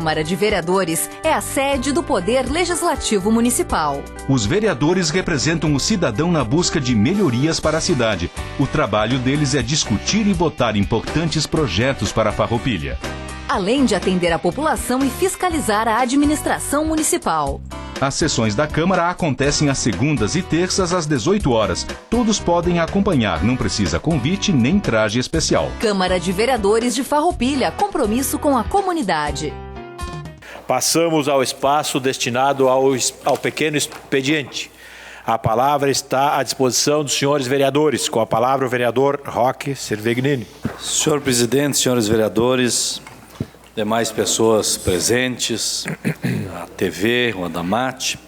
Câmara de Vereadores é a sede do Poder Legislativo Municipal. Os vereadores representam o cidadão na busca de melhorias para a cidade. O trabalho deles é discutir e votar importantes projetos para a Farroupilha. Além de atender a população e fiscalizar a administração municipal. As sessões da Câmara acontecem às segundas e terças às 18 horas. Todos podem acompanhar, não precisa convite nem traje especial. Câmara de Vereadores de Farroupilha, compromisso com a comunidade. Passamos ao espaço destinado ao pequeno expediente. A palavra está à disposição dos senhores vereadores. Com a palavra o vereador Roque Cervegnini. Senhor presidente, senhores vereadores, demais pessoas presentes, a TV, o Adamate.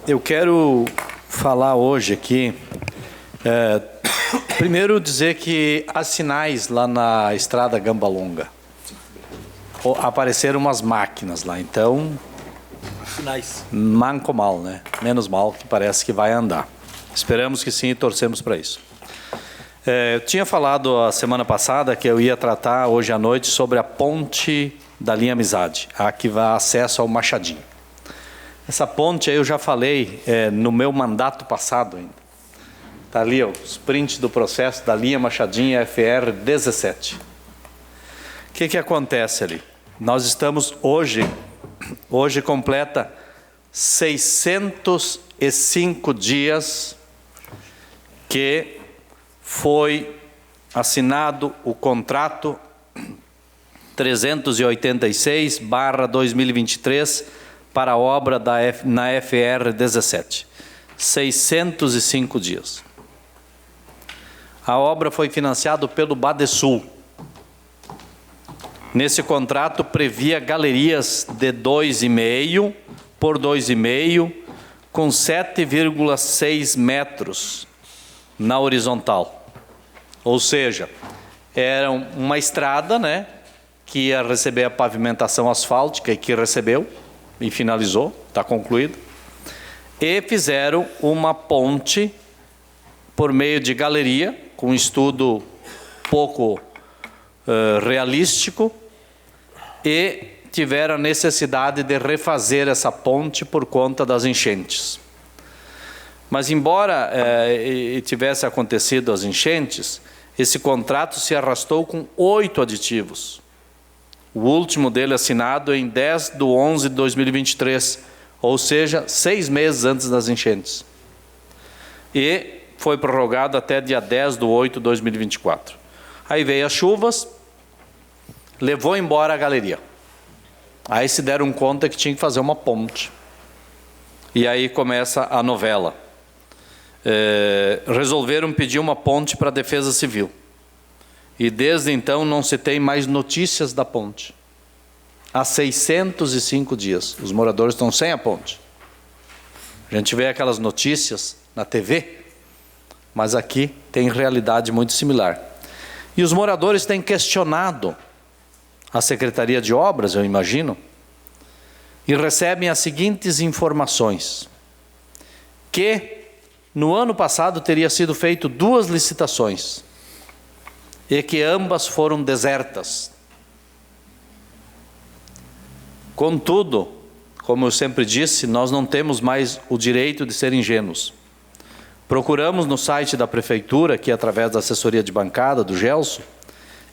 Eu quero falar hoje aqui, primeiro dizer que há sinais lá na estrada Gambalonga. Apareceram umas máquinas lá, então, sinais. Manco mal, né? Menos mal, que parece que vai andar. Esperamos que sim e torcemos para isso. Eu tinha falado a semana passada que eu ia tratar hoje à noite sobre a ponte da linha Amizade, a que vai acesso ao Machadinho. Essa ponte aí eu já falei no meu mandato passado ainda. Está ali ó, os prints do processo da linha Machadinho FR 17. O que acontece ali? Nós estamos hoje completa 605 dias que foi assinado o contrato 386/2023 para a obra na FR 17. 605 dias. A obra foi financiada pelo Badesul. Nesse contrato previa galerias de 2,5 por 2,5 com 7,6 metros na horizontal. Ou seja, era uma estrada, né, que ia receber a pavimentação asfáltica e que recebeu e finalizou, está concluído. E fizeram uma ponte por meio de galeria, com um estudo pouco realístico, e tiveram a necessidade de refazer essa ponte por conta das enchentes. Mas embora tivesse acontecido as enchentes, esse contrato se arrastou com 8 aditivos. O último dele assinado em 10/11/2023, ou seja, 6 meses antes das enchentes. E foi prorrogado até dia 10/8/2024. Aí veio as chuvas, levou embora a galeria. Aí se deram conta que tinha que fazer uma ponte. E aí começa a novela. Resolveram pedir uma ponte para a Defesa Civil. E desde então não se tem mais notícias da ponte. Há 605 dias. Os moradores estão sem a ponte. A gente vê aquelas notícias na TV, mas aqui tem realidade muito similar. E os moradores têm questionado a Secretaria de Obras, eu imagino, e recebem as seguintes informações. Que no ano passado teria sido feito 2 licitações e que ambas foram desertas. Contudo, como eu sempre disse, nós não temos mais o direito de ser ingênuos. Procuramos no site da Prefeitura, aqui através da assessoria de bancada do Gelson,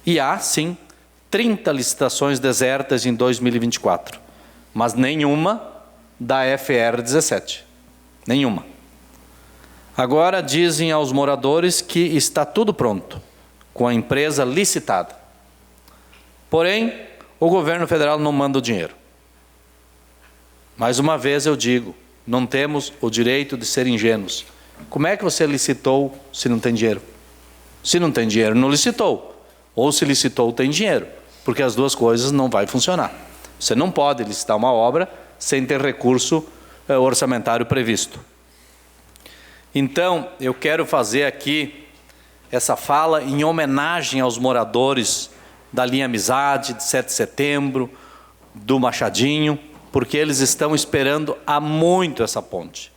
e há sim 30 licitações desertas em 2024, mas nenhuma da FR 17. Nenhuma. Agora dizem aos moradores que está tudo pronto, com a empresa licitada. Porém, o governo federal não manda o dinheiro. Mais uma vez eu digo, não temos o direito de ser ingênuos. Como é que você licitou se não tem dinheiro? Se não tem dinheiro, não licitou. Ou se licitou, tem dinheiro. Porque as duas coisas não vai funcionar. Você não pode licitar uma obra sem ter recurso orçamentário previsto. Então, eu quero fazer aqui essa fala em homenagem aos moradores da linha Amizade, de 7 de setembro, do Machadinho, porque eles estão esperando há muito essa ponte.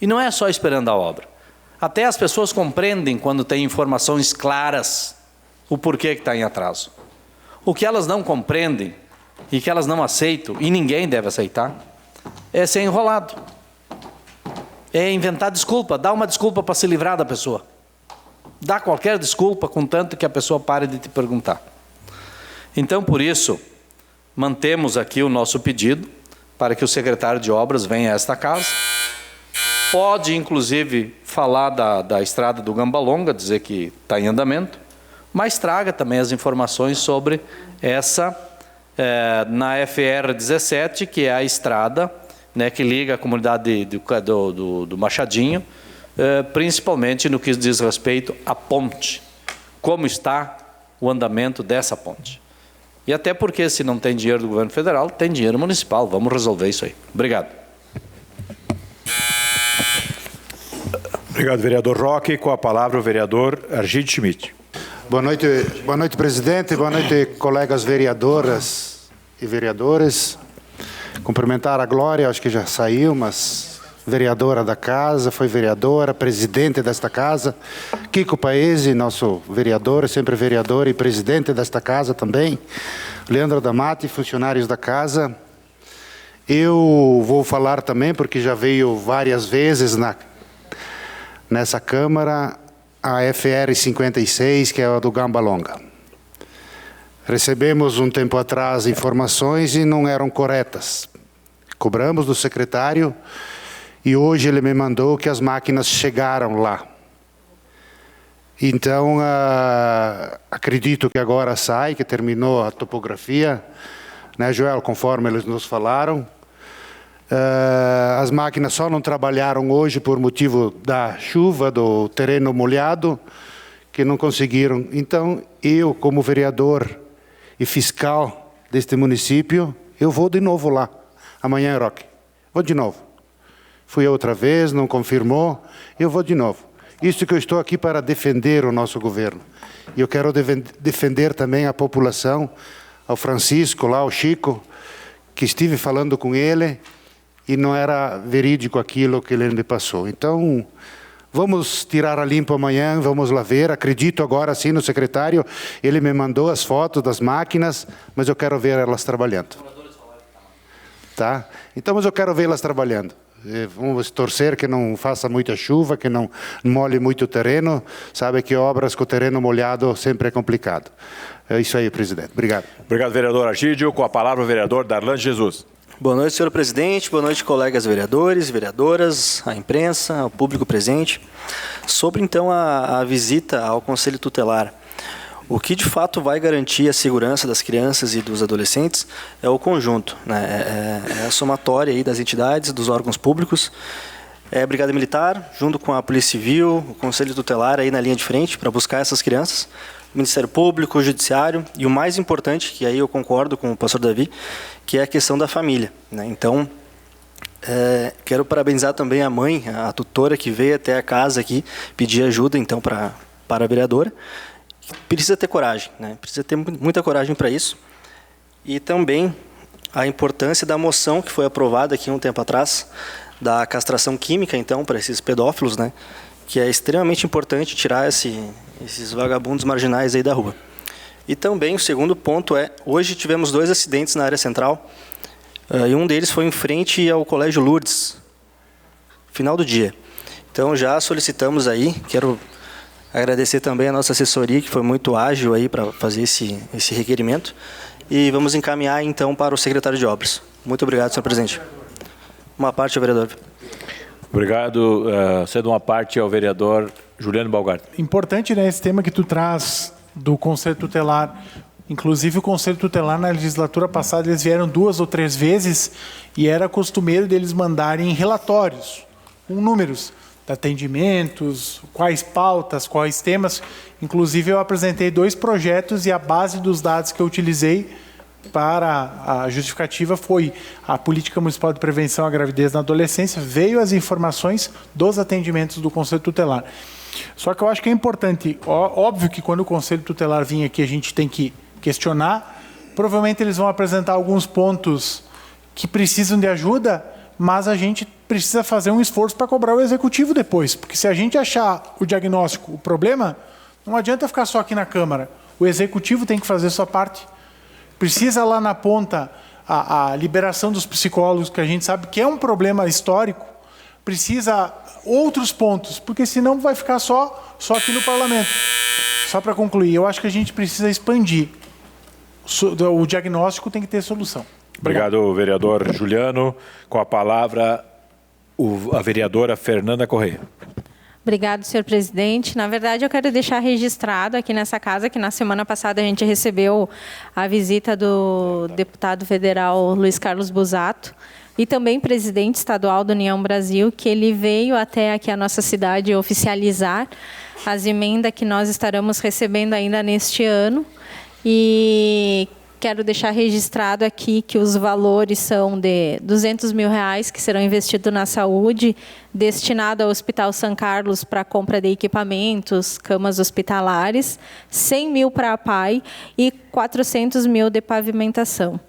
E não é só esperando a obra. Até as pessoas compreendem quando têm informações claras o porquê que está em atraso. O que elas não compreendem e que elas não aceitam, e ninguém deve aceitar, é ser enrolado. É inventar desculpa, dar uma desculpa para se livrar da pessoa. Dá qualquer desculpa, contanto que a pessoa pare de te perguntar. Então, por isso, mantemos aqui o nosso pedido para que o secretário de obras venha a esta casa. Pode, inclusive, falar da estrada do Gambalonga, dizer que está em andamento, mas traga também as informações sobre essa, na FR 17, que é a estrada, né, que liga a comunidade do Machadinho, principalmente no que diz respeito à ponte. Como está o andamento dessa ponte? E até porque, se não tem dinheiro do governo federal, tem dinheiro municipal. Vamos resolver isso aí. Obrigado. Obrigado, vereador Roque. Com a palavra, o vereador Argide Schmidt. Boa noite, presidente. Boa noite, colegas vereadoras e vereadores. Cumprimentar a Glória, acho que já saiu, mas vereadora da casa, foi vereadora, presidente desta casa. Kiko Paese, nosso vereador, sempre vereador e presidente desta casa também. Leandro Damati, funcionários da casa. Eu vou falar também, porque já veio várias vezes nessa Câmara, a FR 56, que é a do Gambalonga. Recebemos um tempo atrás informações e não eram corretas. Cobramos do secretário e hoje ele me mandou que as máquinas chegaram lá. Então, acredito que agora sai, que terminou a topografia, né, Joel, conforme eles nos falaram. As máquinas só não trabalharam hoje por motivo da chuva, do terreno molhado, que não conseguiram. Então, eu, como vereador e fiscal deste município, eu vou de novo lá, amanhã, Roque. Vou de novo. Fui outra vez, não confirmou, eu vou de novo. Isso que eu estou aqui para defender o nosso governo. E eu quero defender também a população, ao Francisco, lá, ao Chico, que estive falando com ele e não era verídico aquilo que ele me passou. Então, vamos tirar a limpo amanhã, vamos lá ver. Acredito agora sim no secretário, ele me mandou as fotos das máquinas, mas eu quero ver elas trabalhando. Tá? Então, mas eu quero vê-las trabalhando. Vamos torcer que não faça muita chuva, que não molhe muito o terreno. Sabe que obras com o terreno molhado sempre é complicado. É isso aí, presidente. Obrigado. Obrigado, vereador Argídio. Com a palavra, o vereador Darlan Jesus. Boa noite, senhor presidente. Boa noite, colegas vereadores, vereadoras, a imprensa, o público presente. Sobre, então, a visita ao Conselho Tutelar. O que, de fato, vai garantir a segurança das crianças e dos adolescentes é o conjunto, né? É a somatória aí das entidades, dos órgãos públicos. É a Brigada Militar, junto com a Polícia Civil, o Conselho Tutelar aí na linha de frente para buscar essas crianças. O Ministério Público, o Judiciário e o mais importante, que aí eu concordo com o pastor Davi, que é a questão da família, né? Então, quero parabenizar também a mãe, a tutora que veio até a casa aqui pedir ajuda então para a vereadora. Precisa ter coragem, né? Precisa ter muita coragem para isso. E também a importância da moção que foi aprovada aqui um tempo atrás, da castração química, então, para esses pedófilos, né? Que é extremamente importante tirar esses vagabundos marginais aí da rua. E também o segundo ponto hoje tivemos 2 acidentes na área central, e um deles foi em frente ao Colégio Lourdes, final do dia. Então já solicitamos aí, quero agradecer também a nossa assessoria, que foi muito ágil aí para fazer esse requerimento, e vamos encaminhar então para o secretário de obras. Muito obrigado, senhor presidente. Uma parte ao vereador. Obrigado. Cedo uma parte ao vereador Juliano Balgard. Importante, né, esse tema que tu traz do Conselho Tutelar. Inclusive, o Conselho Tutelar, na legislatura passada, eles vieram 2 ou 3 vezes e era costumeiro deles mandarem relatórios com números de atendimentos, quais pautas, quais temas. Inclusive, eu apresentei 2 projetos e a base dos dados que eu utilizei para a justificativa foi a Política Municipal de Prevenção à Gravidez na Adolescência, veio as informações dos atendimentos do Conselho Tutelar. Só que eu acho que é importante, óbvio que quando o Conselho Tutelar vir aqui a gente tem que questionar, provavelmente eles vão apresentar alguns pontos que precisam de ajuda, mas a gente precisa fazer um esforço para cobrar o Executivo depois, porque se a gente achar o diagnóstico, o problema, não adianta ficar só aqui na Câmara, o Executivo tem que fazer a sua parte. precisa lá na ponta a liberação dos psicólogos, que a gente sabe que é um problema histórico, precisa outros pontos, porque senão vai ficar só aqui no parlamento. Só para concluir, eu acho que a gente precisa expandir. O diagnóstico tem que ter solução. Obrigado, vereador Juliano. Com a palavra, a vereadora Fernanda Correia. Obrigado, senhor presidente. Na verdade, eu quero deixar registrado aqui nessa casa que na semana passada a gente recebeu a visita do deputado federal Luiz Carlos Busato e também presidente estadual do União Brasil, que ele veio até aqui a nossa cidade oficializar as emendas que nós estaremos recebendo ainda neste ano. E quero deixar registrado aqui que os valores são de R$200 mil, que serão investidos na saúde, destinado ao Hospital São Carlos para a compra de equipamentos, camas hospitalares, 100 mil para a PAI e 400 mil de pavimentação.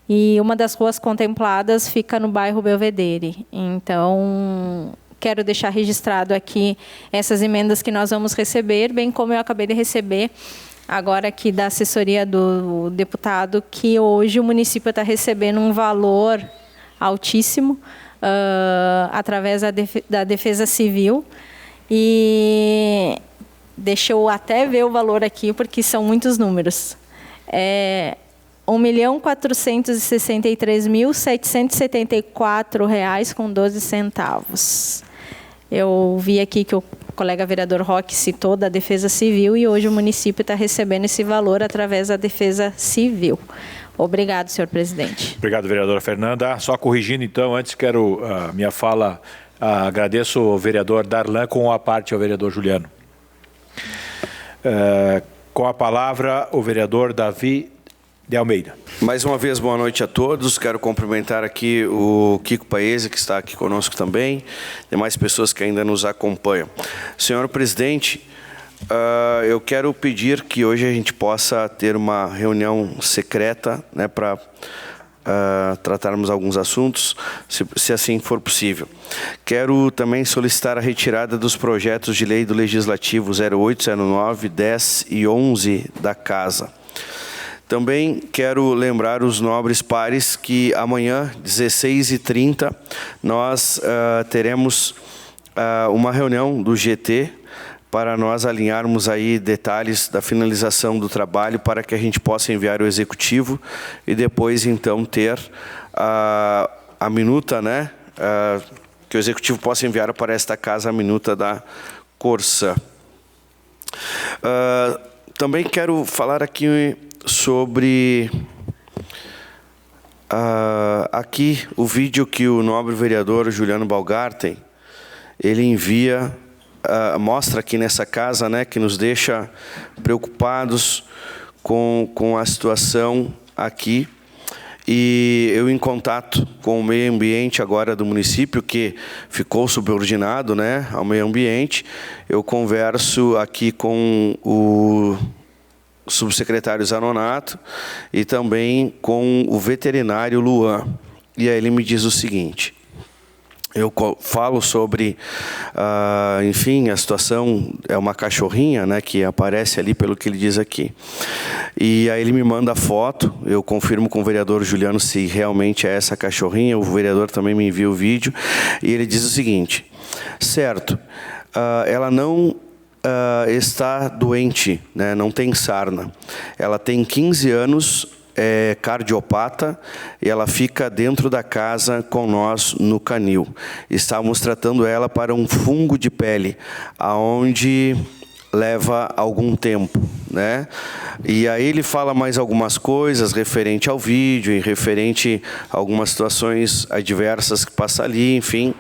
E uma das ruas contempladas fica no bairro Belvedere. Então, quero deixar registrado aqui essas emendas que nós vamos receber, bem como eu acabei de receber agora aqui da assessoria do deputado, que hoje o município está recebendo um valor altíssimo através da Defesa Civil. E deixa eu até ver o valor aqui, porque são muitos números. É R$1.463.774,12. Eu vi aqui que o colega vereador Roque citou da Defesa Civil e hoje o município está recebendo esse valor através da Defesa Civil. Obrigado, senhor presidente. Obrigado, vereadora Fernanda. Só corrigindo, então, antes quero minha fala, agradeço ao vereador Darlan com a parte ao vereador Juliano. Com a palavra, o vereador Davi de Almeida. Mais uma vez, boa noite a todos. Quero cumprimentar aqui o Kiko Paese, que está aqui conosco também, demais pessoas que ainda nos acompanham. Senhor presidente, eu quero pedir que hoje a gente possa ter uma reunião secreta, né, para tratarmos alguns assuntos, se assim for possível. Quero também solicitar a retirada dos projetos de lei do Legislativo 08, 09, 10 e 11 da Casa. Também quero lembrar os nobres pares que amanhã, 16h30, nós teremos uma reunião do GT para nós alinharmos aí detalhes da finalização do trabalho para que a gente possa enviar ao Executivo e depois, então, ter a minuta, né, que o Executivo possa enviar para esta casa a minuta da Corsã. Também quero falar aqui sobre aqui o vídeo que o nobre vereador Juliano Balgarten ele envia, mostra aqui nessa casa, né, que nos deixa preocupados com a situação aqui. E eu, em contato com o meio ambiente agora do município, que ficou subordinado, né, ao meio ambiente, eu converso aqui com o subsecretário Zanonato e também com o veterinário Luan. E aí ele me diz o seguinte: eu falo sobre, enfim, a situação é uma cachorrinha, né, que aparece ali pelo que ele diz aqui. E aí ele me manda a foto, eu confirmo com o vereador Juliano se realmente é essa cachorrinha, o vereador também me envia o vídeo, e ele diz o seguinte: certo, ela não está doente, né, não tem sarna. Ela tem 15 anos, é cardiopata, e ela fica dentro da casa com nós no canil. Estávamos tratando ela para um fungo de pele, aonde leva algum tempo, né? E aí ele fala mais algumas coisas referente ao vídeo, e referente a algumas situações adversas que passa ali, enfim.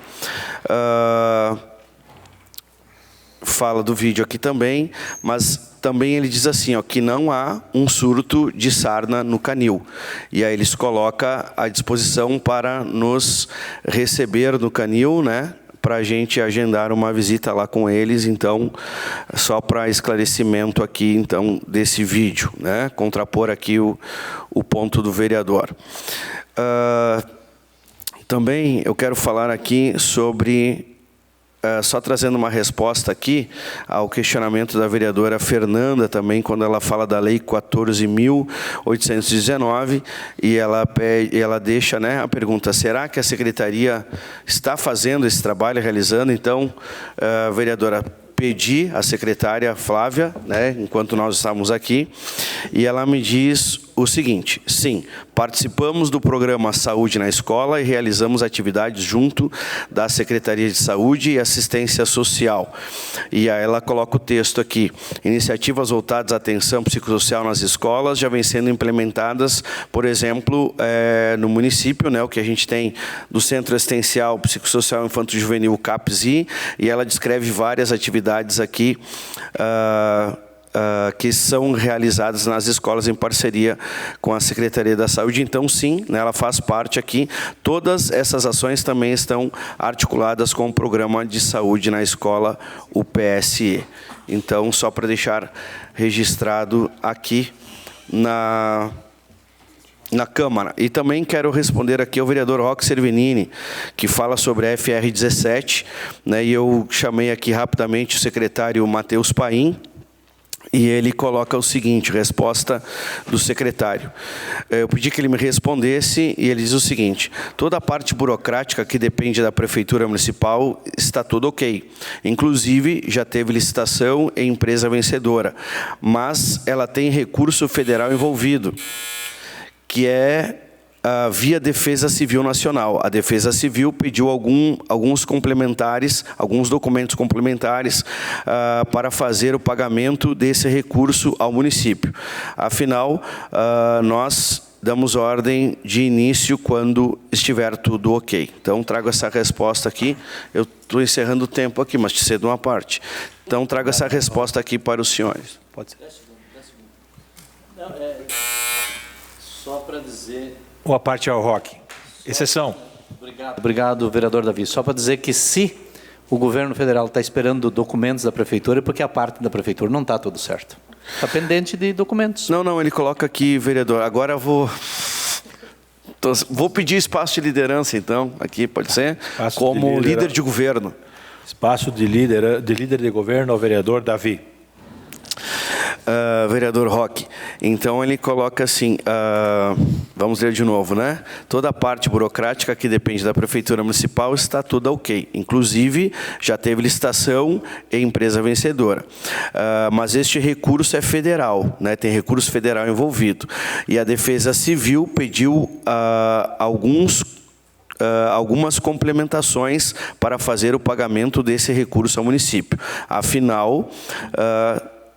Fala do vídeo aqui também, mas também ele diz assim, ó, que não há um surto de sarna no canil. E aí eles colocam à disposição para nos receber no canil, né, para a gente agendar uma visita lá com eles. Então, só para esclarecimento aqui, então, desse vídeo, né, contrapor aqui o ponto do vereador. Também eu quero falar aqui sobre só trazendo uma resposta aqui ao questionamento da vereadora Fernanda também, quando ela fala da Lei 14.819, e ela deixa, né, a pergunta: será que a Secretaria está fazendo esse trabalho, realizando? Então, vereadora, pedi à secretária Flávia, né, enquanto nós estávamos aqui, e ela me diz o seguinte: sim, participamos do programa Saúde na Escola e realizamos atividades junto da Secretaria de Saúde e Assistência Social. E aí ela coloca o texto aqui: iniciativas voltadas à atenção psicossocial nas escolas já vêm sendo implementadas, por exemplo, no município, né, o que a gente tem do Centro Assistencial Psicossocial Infanto Juvenil CAPSI, e ela descreve várias atividades aqui que são realizadas nas escolas em parceria com a Secretaria da Saúde. Então, sim, né, ela faz parte aqui. Todas essas ações também estão articuladas com o Programa de Saúde na Escola, o PSE. Então, só para deixar registrado aqui na Câmara. E também quero responder aqui ao vereador Roque Cervenini, que fala sobre a FR17, né, e eu chamei aqui rapidamente o secretário Matheus Paim, e ele coloca o seguinte, resposta do secretário. Eu pedi que ele me respondesse e ele diz o seguinte: toda a parte burocrática que depende da Prefeitura Municipal está tudo ok. Inclusive, já teve licitação e empresa vencedora, mas ela tem recurso federal envolvido, que é via Defesa Civil Nacional. A Defesa Civil pediu alguns complementares, alguns documentos complementares para fazer o pagamento desse recurso ao município. Afinal, nós damos ordem de início quando estiver tudo ok. Então, trago essa resposta aqui. Eu estou encerrando o tempo aqui, mas te cedo uma parte. Então, trago essa resposta aqui para os senhores. Pode ser. 10 segundos. Não, só para dizer... Uma parte ao Roque. Exceção. Obrigado, vereador Davi. Só para dizer que se o governo federal está esperando documentos da prefeitura, é porque a parte da prefeitura não está tudo certo. Está pendente de documentos. Não, ele coloca aqui, vereador. Agora vou pedir espaço de liderança, então, aqui, pode ser? Espaço como líder de governo. Espaço de líder de governo ao vereador Davi. Vereador Roque, então ele coloca assim, vamos ler de novo, né? Toda a parte burocrática que depende da Prefeitura Municipal está tudo ok. Inclusive, já teve licitação e empresa vencedora. Mas este recurso é federal, né? Tem recurso federal envolvido. E a Defesa Civil pediu algumas complementações para fazer o pagamento desse recurso ao município. Afinal,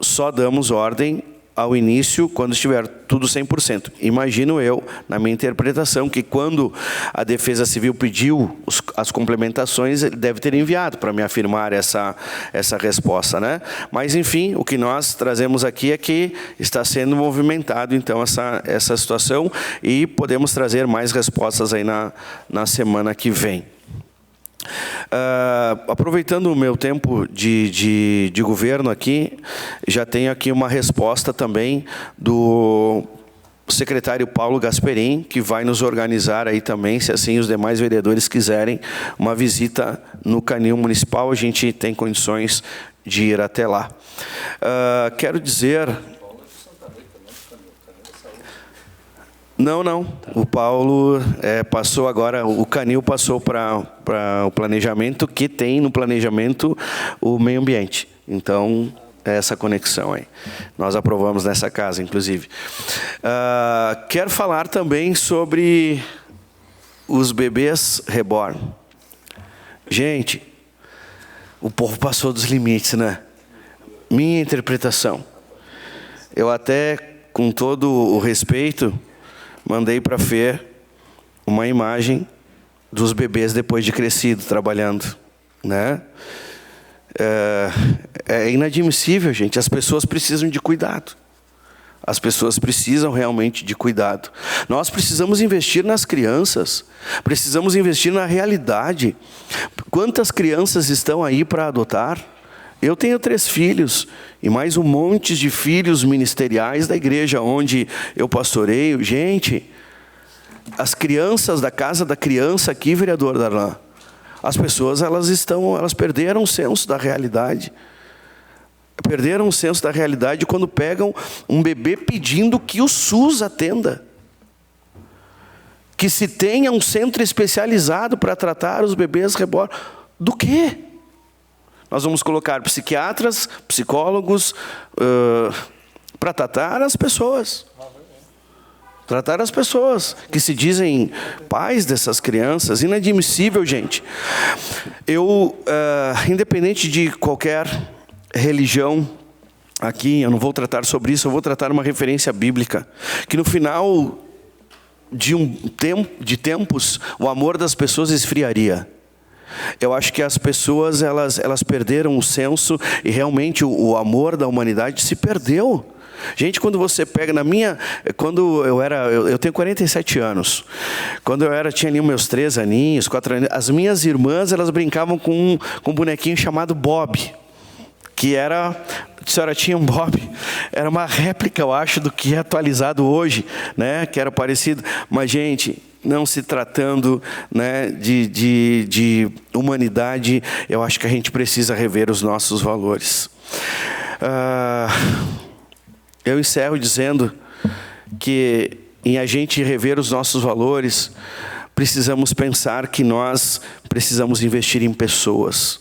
só damos ordem ao início quando estiver tudo 100%. Imagino eu, na minha interpretação, que quando a Defesa Civil pediu as complementações, ele deve ter enviado para me afirmar essa resposta, né? Mas, enfim, o que nós trazemos aqui é que está sendo movimentado, então, essa situação, e podemos trazer mais respostas aí na semana que vem. Aproveitando o meu tempo de governo aqui, já tenho aqui uma resposta também do secretário Paulo Gasperim, que vai nos organizar aí também, se assim os demais vereadores quiserem, uma visita no Canil Municipal, a gente tem condições de ir até lá. Quero dizer... Não. O Paulo passou agora, o Canil passou para o planejamento, que tem no planejamento o meio ambiente. Então, é essa conexão aí. Nós aprovamos nessa casa, inclusive. Quero falar também sobre os bebês reborn. Gente, o povo passou dos limites, né? Minha interpretação. Eu até, com todo o respeito... mandei para a Fê uma imagem dos bebês depois de crescido, trabalhando, né? É inadmissível, gente. As pessoas precisam de cuidado. As pessoas precisam realmente de cuidado. Nós precisamos investir nas crianças. Precisamos investir na realidade. Quantas crianças estão aí para adotar? Eu tenho 3 filhos e mais um monte de filhos ministeriais da igreja onde eu pastoreio. Gente, as crianças da Casa da Criança aqui, vereador Darlan, As pessoas, elas perderam o senso da realidade. Perderam o senso da realidade quando pegam um bebê pedindo que o SUS atenda. Que se tenha um centro especializado para tratar os bebês reborn. Do quê? Nós vamos colocar psiquiatras, psicólogos, para tratar as pessoas. Tratar as pessoas que se dizem pais dessas crianças. Inadmissível, gente. Eu, independente de qualquer religião, aqui, eu não vou tratar sobre isso, eu vou tratar uma referência bíblica. Que no final de tempos, o amor das pessoas esfriaria. Eu acho que as pessoas, elas perderam o senso e realmente o amor da humanidade se perdeu. Gente, quando você pega eu tenho 47 anos. Quando eu tinha ali meus 3 aninhos, 4 aninhos, as minhas irmãs, elas brincavam com um bonequinho chamado Bob, que era, a senhora tinha um Bob, era uma réplica, eu acho, do que é atualizado hoje, né? Que era parecido, mas gente, não se tratando, né, de humanidade, eu acho que a gente precisa rever os nossos valores. Eu encerro dizendo que em a gente rever os nossos valores, precisamos pensar que nós precisamos investir em pessoas.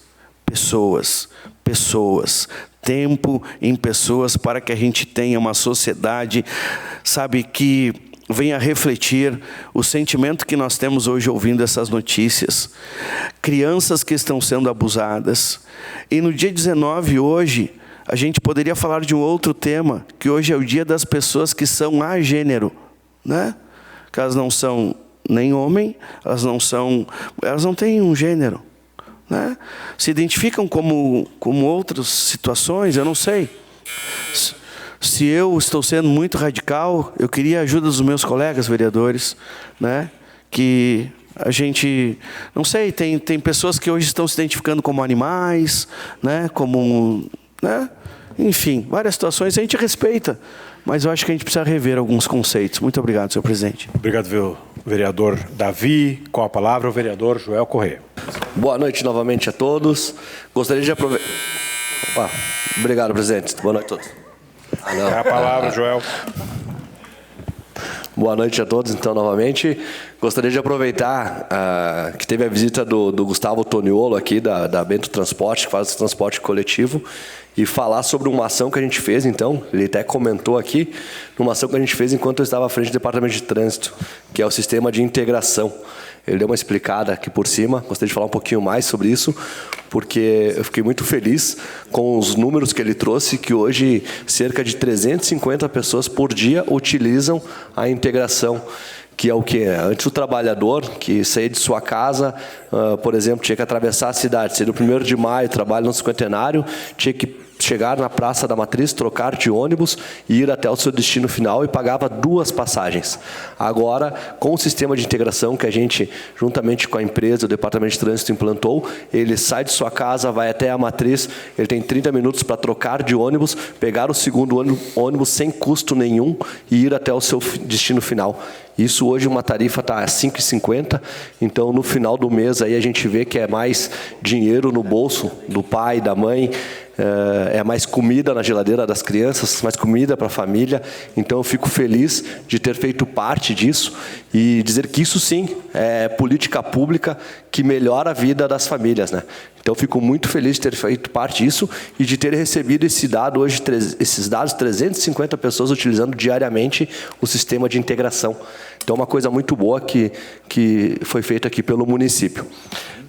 Tempo em pessoas para que a gente tenha uma sociedade, sabe, que venha refletir o sentimento que nós temos hoje ouvindo essas notícias. Crianças que estão sendo abusadas. E no dia 19 hoje, a gente poderia falar de um outro tema, que hoje é o dia das pessoas que são agênero, né? Que elas não são nem homem, elas não têm um gênero, né? Se identificam como outras situações, eu não sei. Se eu estou sendo muito radical, eu queria a ajuda dos meus colegas vereadores, né? Que a gente, não sei, tem pessoas que hoje estão se identificando como animais, né? Né? Enfim, várias situações a gente respeita, mas eu acho que a gente precisa rever alguns conceitos. Muito obrigado, senhor presidente. Obrigado, vereador Davi. Com a palavra, o vereador Joel Correia. Boa noite novamente a todos. Gostaria de aproveitar... Obrigado, presidente. Boa noite a todos. É a palavra, Joel. Boa noite a todos, então, novamente. Gostaria de aproveitar que teve a visita do Gustavo Toniolo aqui, da Bento Transporte, que faz o transporte coletivo, e falar sobre uma ação que a gente fez, então, ele até comentou aqui, numa ação que a gente fez enquanto eu estava à frente do Departamento de Trânsito, que é o sistema de integração. Ele deu uma explicada aqui por cima, gostaria de falar um pouquinho mais sobre isso, porque eu fiquei muito feliz com os números que ele trouxe, que hoje cerca de 350 pessoas por dia utilizam a integração, que é o que? Antes o trabalhador que saía de sua casa, por exemplo, tinha que atravessar a cidade, seria o 1º de maio, trabalho no cinquentenário, tinha que chegar na Praça da Matriz, trocar de ônibus e ir até o seu destino final, e pagava 2 passagens. Agora, com o sistema de integração que a gente, juntamente com a empresa, o Departamento de Trânsito implantou, ele sai de sua casa, vai até a Matriz, ele tem 30 minutos para trocar de ônibus, pegar o segundo ônibus sem custo nenhum e ir até o seu destino final. Isso hoje uma tarifa está a R$ 5,50, então no final do mês aí a gente vê que é mais dinheiro no bolso do pai, da mãe, é mais comida na geladeira das crianças, mais comida para a família. Então eu fico feliz de ter feito parte disso e dizer que isso sim é política pública que melhora a vida das famílias, né? Então eu fico muito feliz de ter feito parte disso e de ter recebido esse dado hoje, esses dados, 350 pessoas utilizando diariamente o sistema de integração. Então é uma coisa muito boa que foi feita aqui pelo município.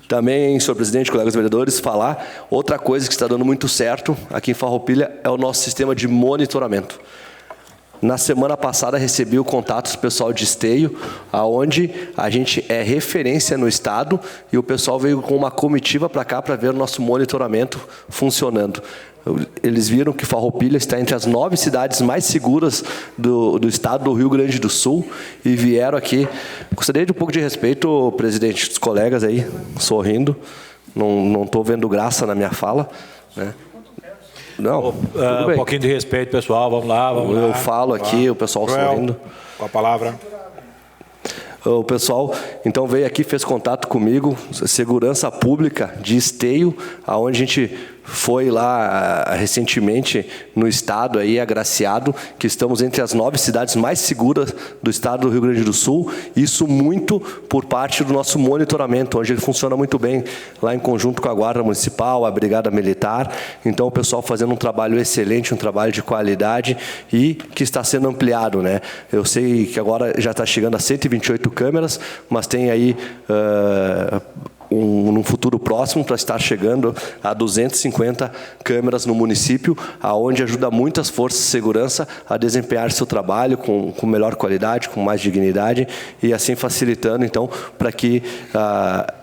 Também, senhor presidente, colegas vereadores, falar outra coisa que está dando muito certo aqui em Farroupilha é o nosso sistema de monitoramento. Na semana passada recebi o contato do pessoal de Esteio, onde a gente é referência no estado, e o pessoal veio com uma comitiva para cá para ver o nosso monitoramento funcionando. Eles viram que Farroupilha está entre as 9 cidades mais seguras do estado do Rio Grande do Sul e vieram aqui. Gostaria de um pouco de respeito, presidente, dos colegas aí, sorrindo. Não estou vendo graça na minha fala, né? Não, um pouquinho de respeito, pessoal. Vamos lá. Eu falo aqui, o pessoal Joel, sorrindo. Com a palavra. O pessoal, então, veio aqui, fez contato comigo, segurança pública de Esteio, aonde a gente foi lá recentemente no estado aí, agraciado, que estamos entre as 9 cidades mais seguras do estado do Rio Grande do Sul, isso muito por parte do nosso monitoramento, onde ele funciona muito bem, lá em conjunto com a Guarda Municipal, a Brigada Militar, então o pessoal fazendo um trabalho excelente, um trabalho de qualidade e que está sendo ampliado, né? Eu sei que agora já está chegando a 128 câmeras, mas tem aí num futuro próximo para estar chegando a 250 câmeras no município, aonde ajuda muitas forças de segurança a desempenhar seu trabalho com melhor qualidade, com mais dignidade e assim facilitando então para que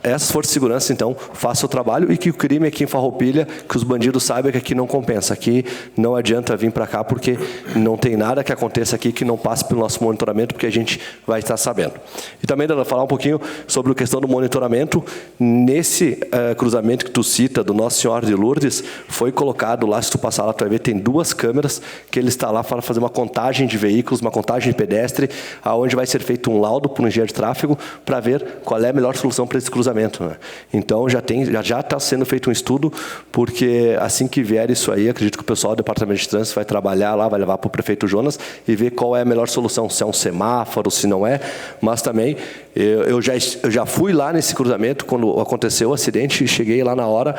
essas forças de segurança então façam o trabalho e que o crime aqui em Farroupilha, que os bandidos saibam que aqui não compensa, aqui não adianta vir para cá porque não tem nada que aconteça aqui que não passe pelo nosso monitoramento, porque a gente vai estar sabendo. E também, Dana, falar um pouquinho sobre a questão do monitoramento. Nesse cruzamento que tu cita, do Nossa Senhora de Lourdes, foi colocado lá, se tu passar lá, tu vai ver, tem 2 câmeras que ele está lá para fazer uma contagem de veículos, uma contagem de pedestre, aonde vai ser feito um laudo por um engenheiro de tráfego para ver qual é a melhor solução para esse cruzamento, né? Então, já está sendo feito um estudo, porque assim que vier isso aí, acredito que o pessoal do Departamento de Trânsito vai trabalhar lá, vai levar para o prefeito Jonas e ver qual é a melhor solução, se é um semáforo, se não é, mas também eu já fui lá nesse cruzamento quando aconteceu o acidente e cheguei lá na hora,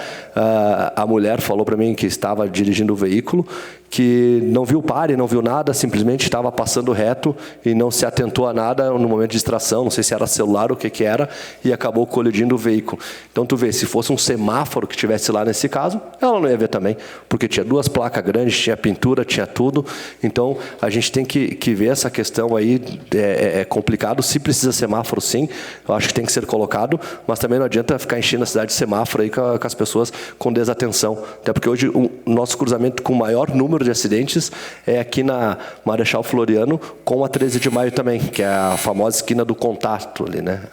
a mulher falou para mim que estava dirigindo o veículo, que não viu pare, não viu nada, simplesmente estava passando reto e não se atentou a nada no momento de distração, não sei se era celular ou o que era, e acabou colidindo o veículo. Então tu vê, se fosse um semáforo que tivesse lá nesse caso, ela não ia ver também, porque tinha 2 placas grandes, tinha pintura, tinha tudo. Então a gente tem que ver essa questão aí, é complicado, se precisa semáforo sim, eu acho que tem que ser colocado, mas também não adianta ficar enchendo a cidade de semáforo aí com as pessoas com desatenção, até porque hoje o nosso cruzamento com o maior número de acidentes é aqui na Marechal Floriano com a 13 de Maio também, que é a famosa esquina do contato ali, né?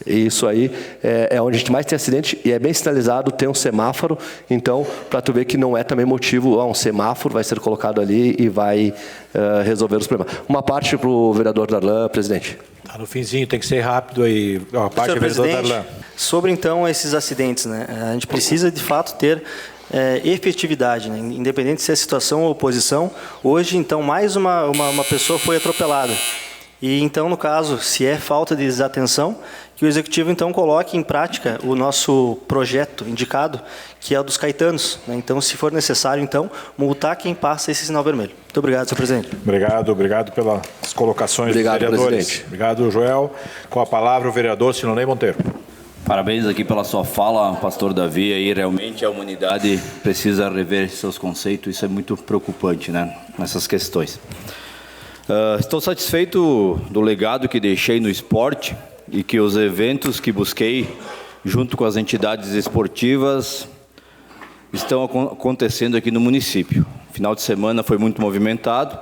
E isso aí é onde a gente mais tem acidente e é bem sinalizado, tem um semáforo, então para tu ver que não é também motivo, um semáforo vai ser colocado ali e vai resolver os problemas. Uma parte para o vereador Darlan, presidente. Tá no finzinho, tem que ser rápido aí. A parte do vereador Darlan. Sobre então esses acidentes, né? A gente precisa de fato ter efetividade, né? Independente se é situação ou oposição. Hoje, então, mais uma pessoa foi atropelada. E, então, no caso, se é falta de desatenção, que o Executivo, então, coloque em prática o nosso projeto indicado, que é o dos caetanos, né? Então, se for necessário, então, multar quem passa esse sinal vermelho. Muito obrigado, senhor presidente. Obrigado pelas colocações dos vereadores. Presidente. Obrigado, Joel. Com a palavra, o vereador Silonei Monteiro. Parabéns aqui pela sua fala, pastor Davi. Aí realmente a humanidade precisa rever seus conceitos. Isso é muito preocupante, né? Nessas questões. Estou satisfeito do legado que deixei no esporte e que os eventos que busquei junto com as entidades esportivas estão acontecendo aqui no município. Final de semana foi muito movimentado.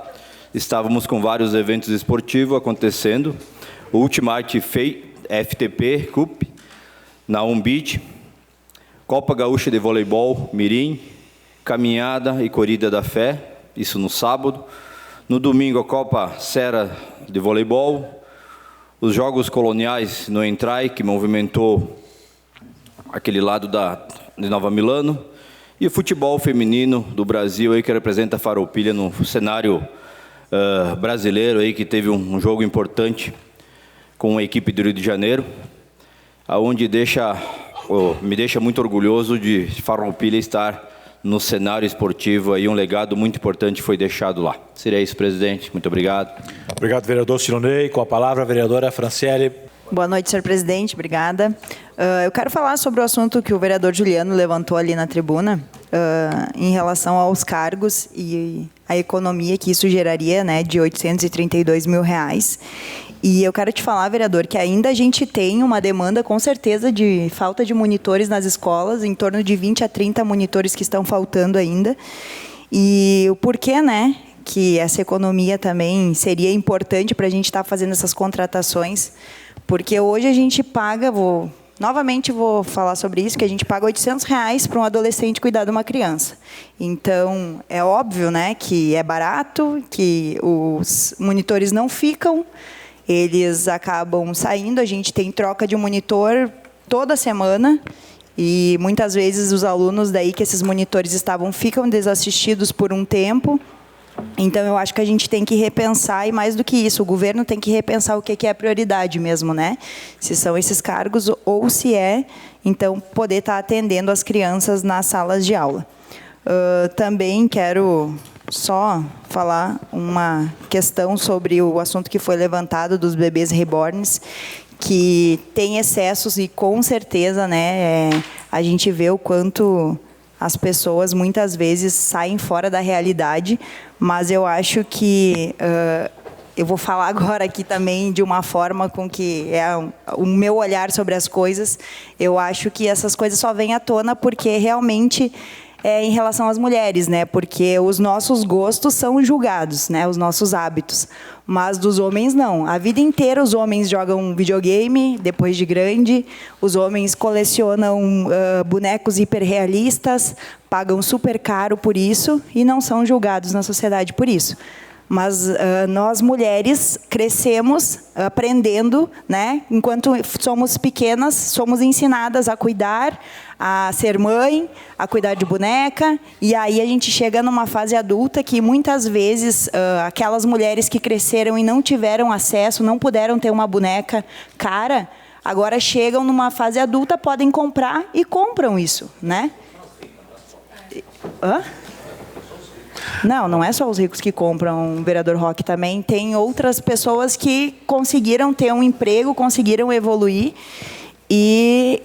Estávamos com vários eventos esportivos acontecendo. O Ultimate FTP Cup na Beach, Copa Gaúcha de Voleibol Mirim, Caminhada e Corrida da Fé, isso no sábado. No domingo, a Copa Serra de Voleibol, os Jogos Coloniais no Entrai, que movimentou aquele lado de Nova Milano, e o futebol feminino do Brasil, aí, que representa a Farroupilha no cenário brasileiro, aí, que teve um jogo importante com a equipe do Rio de Janeiro, aonde me deixa muito orgulhoso de Farroupilha estar no cenário esportivo, aí um legado muito importante foi deixado lá. Seria isso, presidente. Muito obrigado. Obrigado, vereador Silonei. Com a palavra, a vereadora Franciele. Boa noite, senhor presidente. Obrigada. Eu quero falar sobre o assunto que o vereador Juliano levantou ali na tribuna, em relação aos cargos e a economia que isso geraria, né, de R$832 mil. E eu quero te falar, vereador, que ainda a gente tem uma demanda, com certeza, de falta de monitores nas escolas, em torno de 20 a 30 monitores que estão faltando ainda. E o porquê, né, que essa economia também seria importante para a gente estar fazendo essas contratações, porque hoje a gente paga, novamente vou falar sobre isso, que a gente paga R$800 para um adolescente cuidar de uma criança. Então, é óbvio, né, que é barato, que os monitores não ficam. eles acabam saindo, a gente tem troca de monitor toda semana, e muitas vezes os alunos daí que esses monitores estavam ficam desassistidos por um tempo. Então, eu acho que a gente tem que repensar, e mais do que isso, o governo tem que repensar o que é prioridade mesmo, né? Se são esses cargos ou se é, então, poder estar atendendo as crianças nas salas de aula. Também quero só falar uma questão sobre o assunto que foi levantado dos bebês reborns, que tem excessos e, com certeza, né, a gente vê o quanto as pessoas muitas vezes saem fora da realidade, mas eu acho que eu vou falar agora aqui também de uma forma com que é o meu olhar sobre as coisas. Eu acho que essas coisas só vêm à tona porque realmente em relação às mulheres, né? Porque os nossos gostos são julgados, né? Os nossos hábitos, mas dos homens não. A vida inteira os homens jogam videogame depois de grande, os homens colecionam bonecos hiperrealistas, pagam super caro por isso e não são julgados na sociedade por isso. Mas nós mulheres crescemos aprendendo, né? Enquanto somos pequenas, somos ensinadas a cuidar, a ser mãe, a cuidar de boneca, e aí a gente chega numa fase adulta que muitas vezes aquelas mulheres que cresceram e não tiveram acesso, não puderam ter uma boneca cara, agora chegam numa fase adulta, podem comprar e compram isso, né? Hã? Não é só os ricos que compram, vereador Roque, também tem outras pessoas que conseguiram ter um emprego, conseguiram evoluir e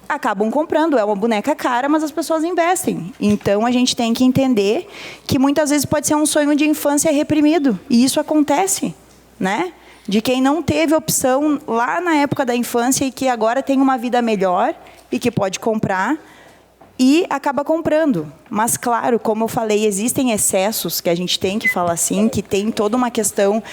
acabam comprando. É uma boneca cara, mas as pessoas investem. Então, a gente tem que entender que muitas vezes pode ser um sonho de infância reprimido, e isso acontece, né? De quem não teve opção lá na época da infância e que agora tem uma vida melhor e que pode comprar, e acaba comprando. Mas, claro, como eu falei, existem excessos que a gente tem que falar assim, que tem toda uma questão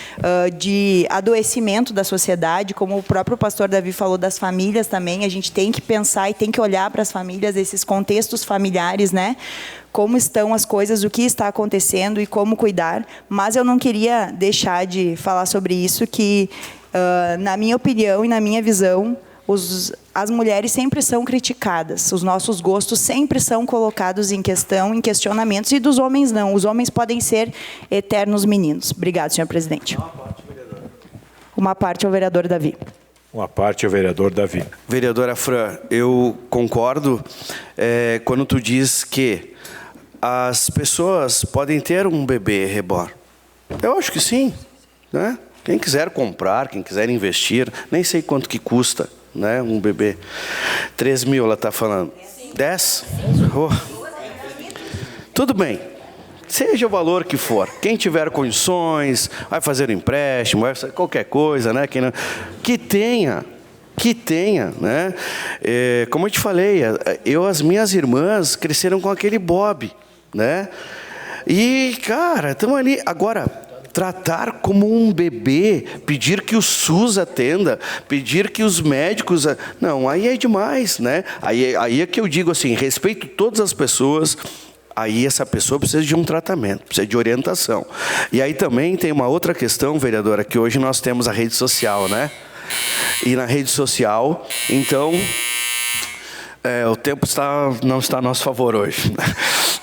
de adoecimento da sociedade, como o próprio pastor Davi falou das famílias também, a gente tem que pensar e tem que olhar para as famílias, esses contextos familiares, né? Como estão as coisas, o que está acontecendo e como cuidar. Mas eu não queria deixar de falar sobre isso, que, na minha opinião e na minha visão, as mulheres sempre são criticadas, os nossos gostos sempre são colocados em questão, em questionamentos, e dos homens não. Os homens podem ser eternos meninos. Obrigado, senhor presidente. Uma parte ao vereador Davi. Uma parte ao vereador Davi. Vereadora Fran, eu concordo quando tu diz que as pessoas podem ter um bebê reborn. Eu acho que sim, né? Quem quiser comprar, quem quiser investir, nem sei quanto que custa, né, um bebê. 3 mil, ela está falando. 10? Oh. Tudo bem. Seja o valor que for. Quem tiver condições, vai fazer um empréstimo, vai fazer qualquer coisa, né? Que tenha, né? Como eu te falei, as minhas irmãs cresceram com aquele Bob, né? E, cara, estão ali. Agora, tratar como um bebê, pedir que o SUS atenda, pedir que os médicos... Não, aí é demais, né? Aí é que eu digo assim, respeito todas as pessoas, aí essa pessoa precisa de um tratamento, precisa de orientação. E aí também tem uma outra questão, vereadora, que hoje nós temos a rede social, né? E na rede social, então... o tempo não está a nosso favor hoje.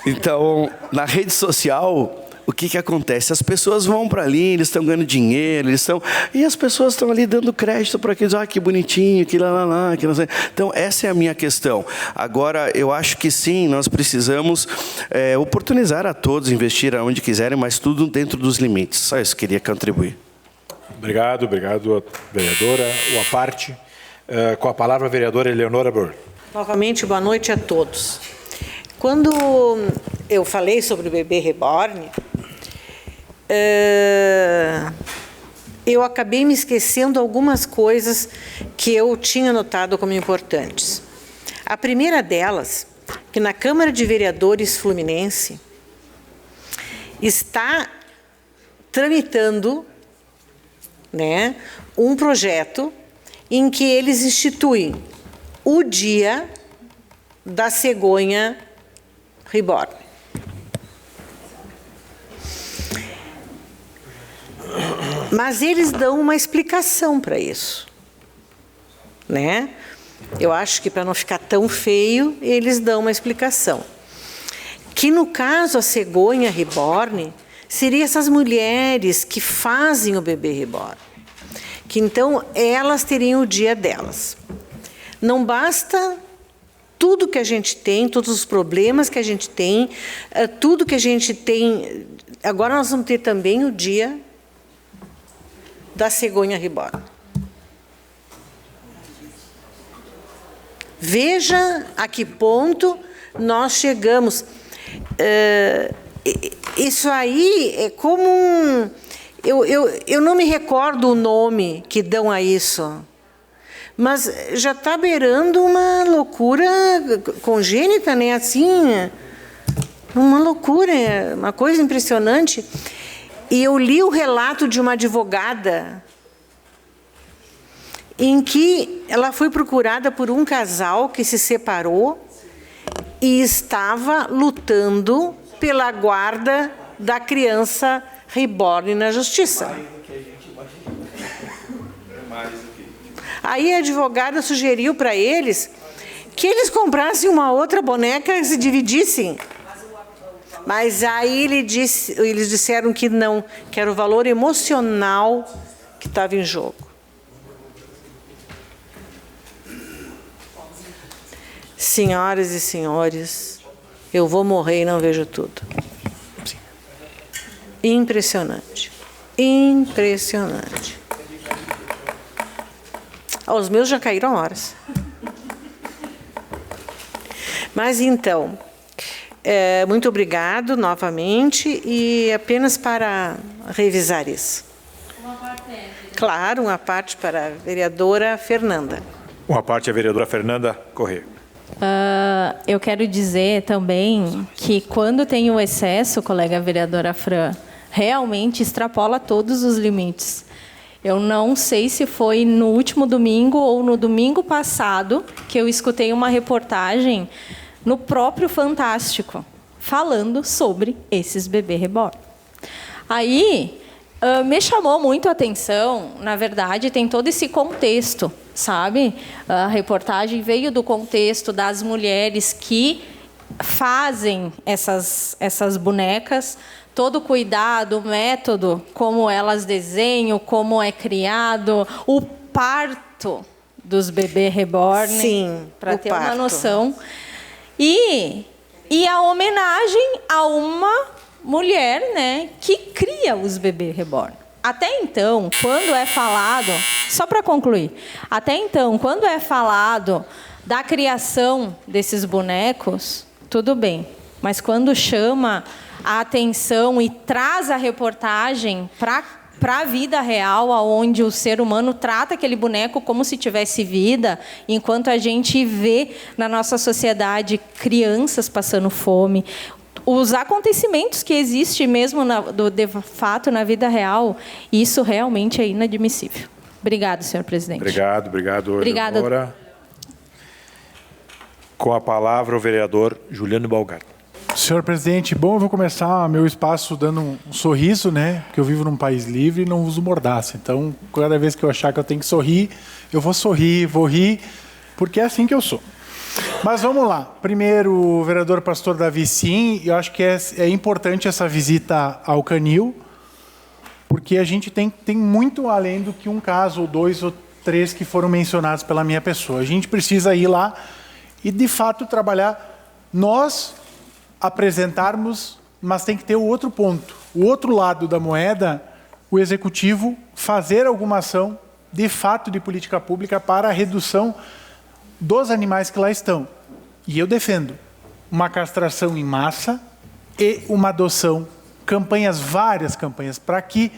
Então, na rede social... O que acontece? As pessoas vão para ali, eles estão ganhando dinheiro, e as pessoas estão ali dando crédito para aqueles, que bonitinho, que lá, que não sei. Então, essa é a minha questão. Agora, eu acho que sim, nós precisamos oportunizar a todos, investir aonde quiserem, mas tudo dentro dos limites. Só isso, queria contribuir. Obrigado, vereadora. Uma parte. Com a palavra, a vereadora Eleonora Bor. Novamente, boa noite a todos. Quando eu falei sobre o bebê reborn, eu acabei me esquecendo algumas coisas que eu tinha notado como importantes. A primeira delas, que na Câmara de Vereadores Fluminense está tramitando, né, um projeto em que eles instituem o Dia da Cegonha Reborn. Mas eles dão uma explicação para isso, né? Eu acho que, para não ficar tão feio, eles dão uma explicação. Que, no caso, a cegonha reborn seria essas mulheres que fazem o bebê reborn. Que, então, elas teriam o dia delas. Não basta tudo que a gente tem, todos os problemas que a gente tem, tudo que a gente tem. Agora nós vamos ter também o dia da cegonha reborn. Veja a que ponto nós chegamos. Isso aí é como um... Eu não me recordo o nome que dão a isso, mas já está beirando uma loucura congênita, né? Assim, uma loucura, uma coisa impressionante. E eu li o relato de uma advogada em que ela foi procurada por um casal que se separou e estava lutando pela guarda da criança reborn na justiça. Aí a advogada sugeriu para eles que eles comprassem uma outra boneca e se dividissem. Mas aí eles disseram que não, que era o valor emocional que estava em jogo. Senhoras e senhores, eu vou morrer e não vejo tudo. Impressionante. Impressionante. Os meus já caíram horas. Mas então, muito obrigado novamente e apenas para revisar isso. Claro, uma parte para a vereadora Fernanda. Uma parte a vereadora Fernanda Corrêa. Eu quero dizer também que quando tem o excesso, colega vereadora Fran, realmente extrapola todos os limites. Eu não sei se foi no último domingo ou no domingo passado que eu escutei uma reportagem no próprio Fantástico, falando sobre esses bebês reborn. Aí, me chamou muito a atenção, na verdade, tem todo esse contexto, sabe? A reportagem veio do contexto das mulheres que fazem essas bonecas, todo o cuidado, o método, como elas desenham, como é criado, o parto dos bebês reborn, sim, para ter uma noção. E a homenagem a uma mulher, né, que cria os bebês reborn. Até então, quando é falado, só para concluir, até então, quando é falado da criação desses bonecos, tudo bem. Mas quando chama a atenção e traz a reportagem para a vida real, onde o ser humano trata aquele boneco como se tivesse vida, enquanto a gente vê na nossa sociedade crianças passando fome, os acontecimentos que existem mesmo de fato na vida real, isso realmente é inadmissível. Obrigado, senhor presidente. Obrigado. Obrigada. Agora, com a palavra o vereador Juliano Balgart. Senhor presidente, bom, eu vou começar meu espaço dando um sorriso, né? Porque eu vivo num país livre e não uso mordaça. Então, cada vez que eu achar que eu tenho que sorrir, eu vou sorrir, vou rir, porque é assim que eu sou. Mas vamos lá. Primeiro, o vereador pastor Davi, sim, eu acho que é importante essa visita ao canil, porque a gente tem muito além do que um caso, ou 2 ou 3 que foram mencionados pela minha pessoa. A gente precisa ir lá e, de fato, trabalhar. Nós apresentarmos, mas tem que ter o outro ponto. O outro lado da moeda, o executivo fazer alguma ação, de fato, de política pública para a redução dos animais que lá estão. E eu defendo uma castração em massa e uma adoção, várias campanhas, para que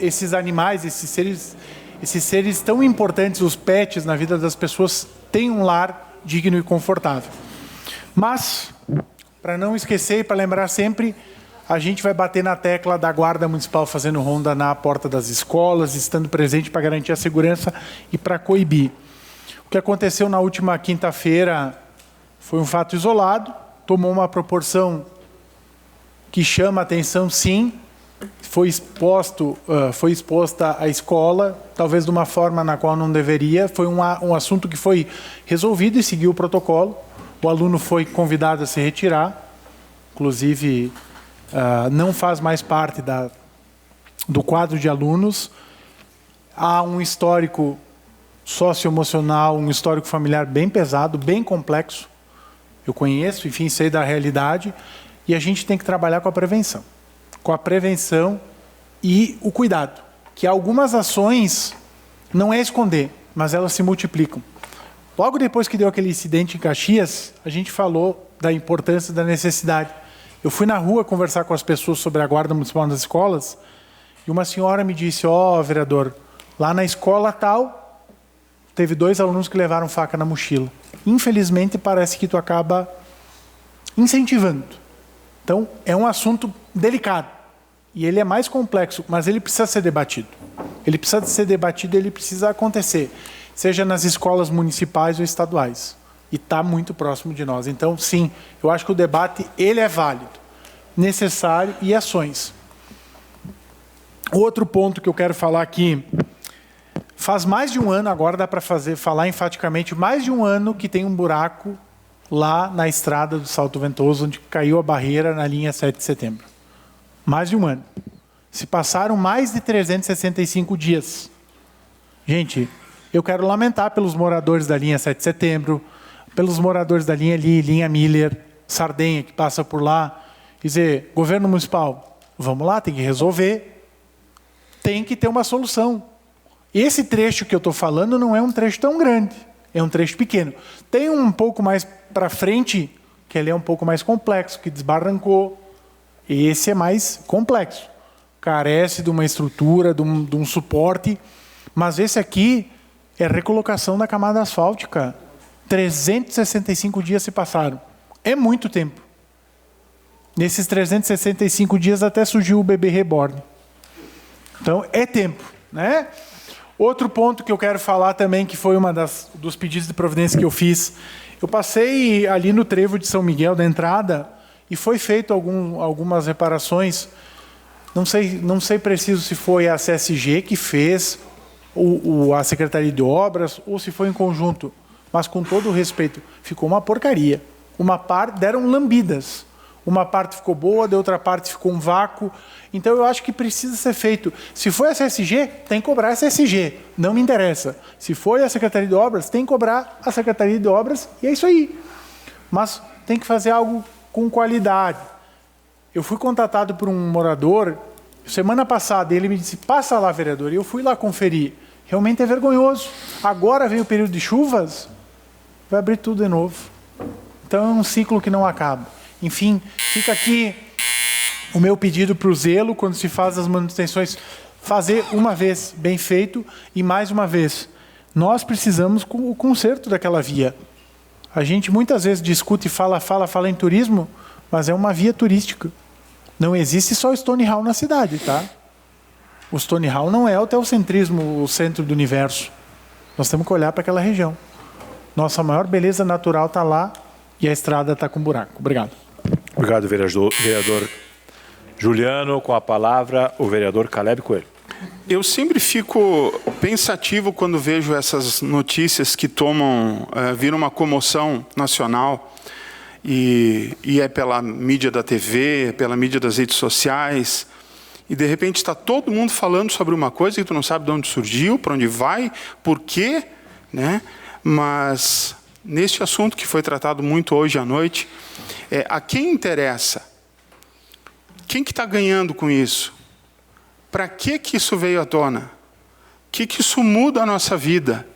esses animais, esses seres tão importantes, os pets na vida das pessoas, tenham um lar digno e confortável. Mas, para não esquecer e para lembrar sempre, a gente vai bater na tecla da Guarda Municipal fazendo ronda na porta das escolas, estando presente para garantir a segurança e para coibir. O que aconteceu na última quinta-feira foi um fato isolado, tomou uma proporção que chama a atenção, sim, foi exposta à escola, talvez de uma forma na qual não deveria. Foi um assunto que foi resolvido e seguiu o protocolo. O aluno foi convidado a se retirar, inclusive não faz mais parte do quadro de alunos. Há um histórico socioemocional, um histórico familiar bem pesado, bem complexo. Eu conheço, enfim, sei da realidade, e a gente tem que trabalhar com a prevenção. Com a prevenção e o cuidado. Que algumas ações não é esconder, mas elas se multiplicam. Logo depois que deu aquele incidente em Caxias, a gente falou da importância, da necessidade. Eu fui na rua conversar com as pessoas sobre a guarda municipal nas escolas, e uma senhora me disse, vereador, lá na escola tal, teve 2 alunos que levaram faca na mochila. Infelizmente, parece que tu acaba incentivando. Então, é um assunto delicado. E ele é mais complexo, mas ele precisa ser debatido. Ele precisa ser debatido, ele precisa acontecer. Seja nas escolas municipais ou estaduais. E está muito próximo de nós. Então, sim, eu acho que o debate ele é válido, necessário e ações. Outro ponto que eu quero falar aqui, faz mais de um ano, agora dá para falar enfaticamente, mais de um ano que tem um buraco lá na estrada do Salto Ventoso, onde caiu a barreira na linha 7 de setembro. Mais de um ano. Se passaram mais de 365 dias. Gente, eu quero lamentar pelos moradores da linha 7 de setembro, pelos moradores da linha Li, linha Miller, Sardenha, que passa por lá, dizer, governo municipal, vamos lá, tem que resolver, tem que ter uma solução. Esse trecho que eu estou falando não é um trecho tão grande, é um trecho pequeno. Tem um pouco mais para frente, que ele é um pouco mais complexo, que desbarrancou. Esse é mais complexo. Carece de uma estrutura, de um suporte, mas esse aqui é recolocação da camada asfáltica. 365 dias se passaram. É muito tempo. Nesses 365 dias até surgiu o bebê reborn. Então, é tempo, né? Outro ponto que eu quero falar também, que foi dos pedidos de providência que eu fiz. Eu passei ali no trevo de São Miguel, da entrada, e foi feito algumas reparações. Não sei preciso se foi a CSG que fez, a Secretaria de Obras, ou se foi em conjunto. Mas, com todo o respeito, ficou uma porcaria. Uma parte deram lambidas. Uma parte ficou boa, da outra parte ficou um vácuo. Então, eu acho que precisa ser feito. Se foi a CSG, tem que cobrar a CSG. Não me interessa. Se foi a Secretaria de Obras, tem que cobrar a Secretaria de Obras. E é isso aí. Mas tem que fazer algo com qualidade. Eu fui contatado por um morador, semana passada, ele me disse, passa lá, vereador. E eu fui lá conferir. Realmente é vergonhoso. Agora vem o período de chuvas, vai abrir tudo de novo. Então, é um ciclo que não acaba. Enfim, fica aqui o meu pedido para o zelo, quando se faz as manutenções, fazer uma vez bem feito e mais uma vez. Nós precisamos o conserto daquela via. A gente muitas vezes discute e fala em turismo, mas é uma via turística. Não existe só o Stone Hall na cidade, tá? O Stone Hall não é o teocentrismo, o centro do universo. Nós temos que olhar para aquela região. Nossa maior beleza natural está lá e a estrada está com buraco. Obrigado. Obrigado, vereador Juliano. Com a palavra, o vereador Caleb Coelho. Eu sempre fico pensativo quando vejo essas notícias que viram uma comoção nacional e é pela mídia da TV, pela mídia das redes sociais, e de repente está todo mundo falando sobre uma coisa que tu não sabe de onde surgiu, para onde vai, por quê, né? Mas neste assunto que foi tratado muito hoje à noite, a quem interessa? Quem que está ganhando com isso? Para que isso veio à tona? O que isso muda a nossa vida?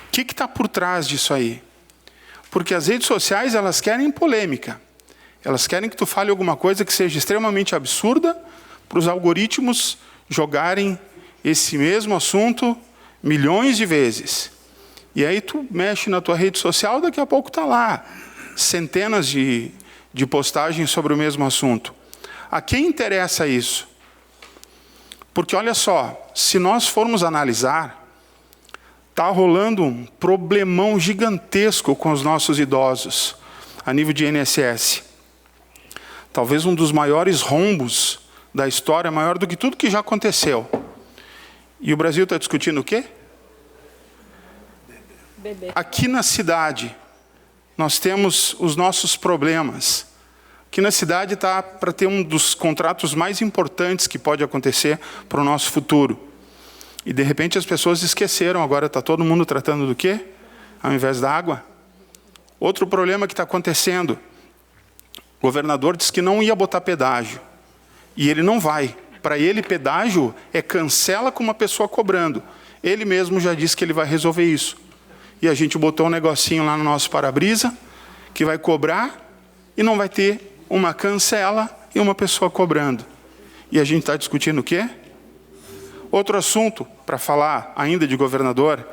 O que está por trás disso aí? Porque as redes sociais, elas querem polêmica. Elas querem que tu fale alguma coisa que seja extremamente absurda para os algoritmos jogarem esse mesmo assunto milhões de vezes. E aí tu mexe na tua rede social, daqui a pouco está lá centenas de postagens sobre o mesmo assunto. A quem interessa isso? Porque, olha só, se nós formos analisar, está rolando um problemão gigantesco com os nossos idosos, a nível de INSS. Talvez um dos maiores rombos da história, maior do que tudo que já aconteceu. E o Brasil está discutindo o quê? Aqui na cidade, nós temos os nossos problemas. Aqui na cidade está para ter um dos contratos mais importantes que pode acontecer para o nosso futuro. E de repente as pessoas esqueceram, agora está todo mundo tratando do quê? Ao invés da água. Outro problema que está acontecendo, o governador disse que não ia botar pedágio. E ele não vai. Para ele, pedágio é cancela com uma pessoa cobrando. Ele mesmo já disse que ele vai resolver isso. E a gente botou um negocinho lá no nosso para-brisa, que vai cobrar e não vai ter uma cancela e uma pessoa cobrando. E a gente está discutindo o quê? Outro assunto, para falar ainda de governador,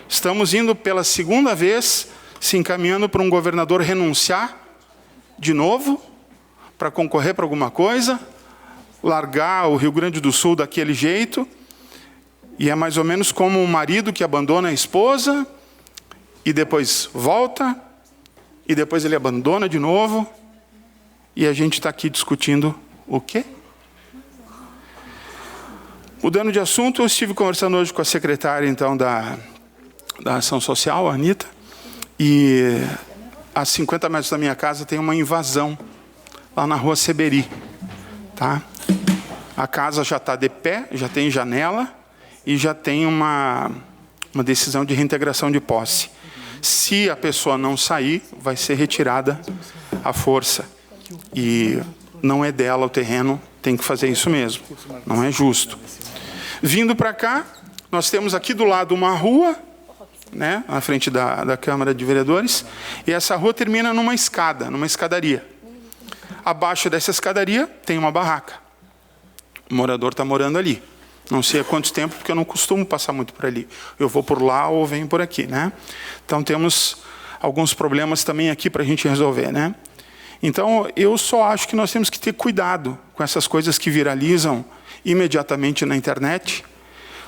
estamos indo pela segunda vez, se encaminhando para um governador renunciar de novo, para concorrer para alguma coisa, largar o Rio Grande do Sul daquele jeito, e é mais ou menos como um marido que abandona a esposa, e depois volta, e depois ele abandona de novo, e a gente está aqui discutindo o quê? Mudando de assunto, eu estive conversando hoje com a secretária, então, da Ação Social, a Anitta, e a 50 metros da minha casa tem uma invasão, lá na rua Seberi, tá? A casa já está de pé, já tem janela, e já tem uma decisão de reintegração de posse. Se a pessoa não sair, vai ser retirada à força. E não é dela o terreno, tem que fazer isso mesmo. Não é justo. Vindo para cá, nós temos aqui do lado uma rua, né, na frente da Câmara de Vereadores, e essa rua termina numa escada, numa escadaria. Abaixo dessa escadaria tem uma barraca. O morador está morando ali. Não sei há quanto tempo, porque eu não costumo passar muito por ali. Eu vou por lá ou venho por aqui, né? Então temos alguns problemas também aqui para a gente resolver, né? Então eu só acho que nós temos que ter cuidado com essas coisas que viralizam imediatamente na internet,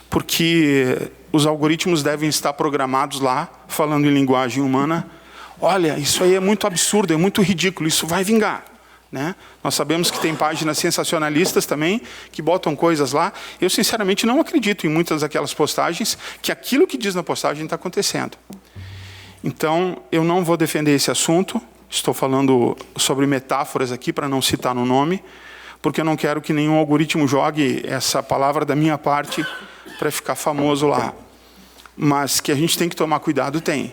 porque os algoritmos devem estar programados lá, falando em linguagem humana. Olha, isso aí é muito absurdo, é muito ridículo, isso vai vingar. Né? Nós sabemos que tem páginas sensacionalistas também, que botam coisas lá. Eu, sinceramente, não acredito em muitas daquelas postagens, que aquilo que diz na postagem está acontecendo. Então, eu não vou defender esse assunto. Estou falando sobre metáforas aqui, para não citar no nome, porque eu não quero que nenhum algoritmo jogue essa palavra da minha parte para ficar famoso lá. Mas que a gente tem que tomar cuidado, tem.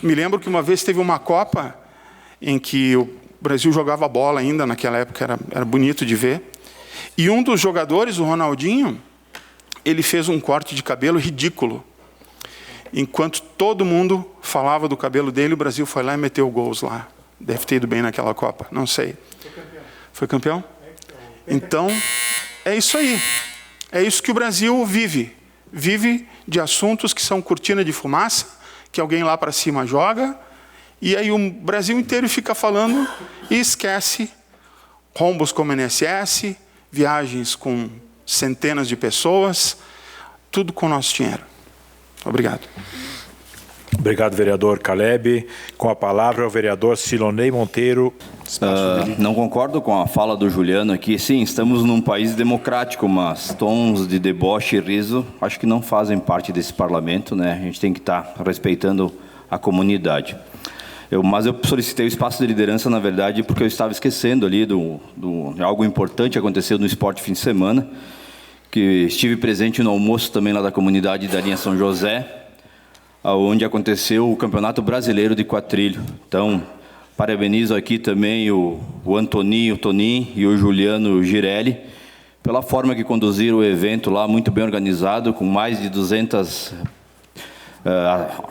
Me lembro que uma vez teve uma Copa em que o Brasil jogava bola ainda, naquela época era bonito de ver. E um dos jogadores, o Ronaldinho, ele fez um corte de cabelo ridículo. Enquanto todo mundo falava do cabelo dele, o Brasil foi lá e meteu gols lá. Deve ter ido bem naquela Copa, não sei. Foi campeão? Então, é isso aí. É isso que o Brasil vive. Vive de assuntos que são cortina de fumaça, que alguém lá para cima joga, e aí o Brasil inteiro fica falando e esquece rombos como INSS, viagens com centenas de pessoas, tudo com o nosso dinheiro. Obrigado. Obrigado, vereador Caleb. Com a palavra, o vereador Silonei Monteiro. Não concordo com a fala do Juliano aqui. Sim, estamos num país democrático, mas tons de deboche e riso acho que não fazem parte desse parlamento, né? A gente tem que estar respeitando a comunidade. Mas eu solicitei o espaço de liderança, na verdade, porque eu estava esquecendo ali de algo importante que aconteceu no esporte fim de semana, que estive presente no almoço também lá da comunidade da linha São José, onde aconteceu o Campeonato Brasileiro de Quadrilho. Então, parabenizo aqui também o Antoninho, o Toninho e o Juliano Girelli, pela forma que conduziram o evento lá, muito bem organizado, com mais de 200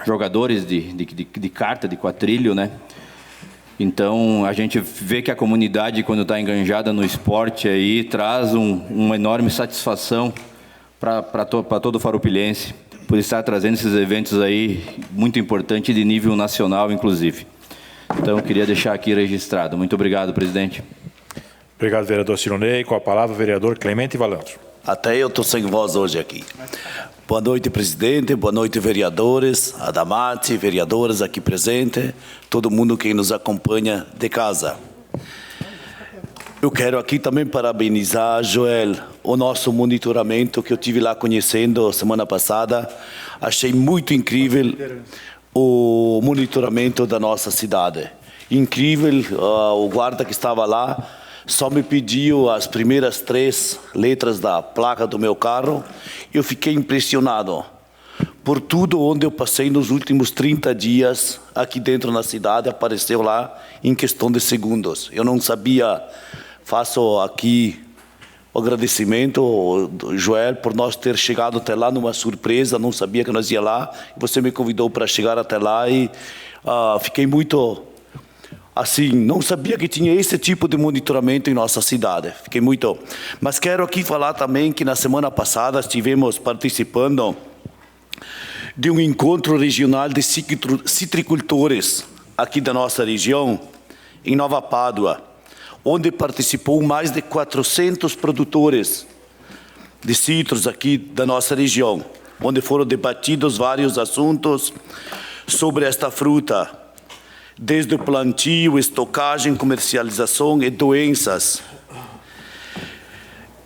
jogadores de carta, de quadrilho, né? Então, a gente vê que a comunidade, quando está enganjada no esporte, aí, traz uma enorme satisfação para todo o farroupilhense, por estar trazendo esses eventos aí, muito importantes, de nível nacional, inclusive. Então, eu queria deixar aqui registrado. Muito obrigado, presidente. Obrigado, vereador Silonei. Com a palavra, o vereador Clemente Valandro. Até eu estou sem voz hoje aqui. Boa noite, presidente. Boa noite, vereadores, Adamati, vereadoras aqui presentes, todo mundo que nos acompanha de casa. Eu quero aqui também parabenizar, Joel, o nosso monitoramento que eu tive lá conhecendo semana passada. Achei muito incrível o monitoramento da nossa cidade. Incrível, o guarda que estava lá só me pediu as primeiras 3 letras da placa do meu carro. Eu fiquei impressionado por tudo onde eu passei nos últimos 30 dias aqui dentro na cidade, apareceu lá em questão de segundos. Eu não sabia. Faço aqui o agradecimento, Joel, por nós ter chegado até lá numa surpresa, não sabia que nós ia lá. Você me convidou para chegar até lá e fiquei muito, assim, não sabia que tinha esse tipo de monitoramento em nossa cidade. Fiquei muito... Mas quero aqui falar também que na semana passada estivemos participando de um encontro regional de citricultores aqui da nossa região, em Nova Pádua, onde participou mais de 400 produtores de citros aqui da nossa região, onde foram debatidos vários assuntos sobre esta fruta, desde o plantio, estocagem, comercialização e doenças.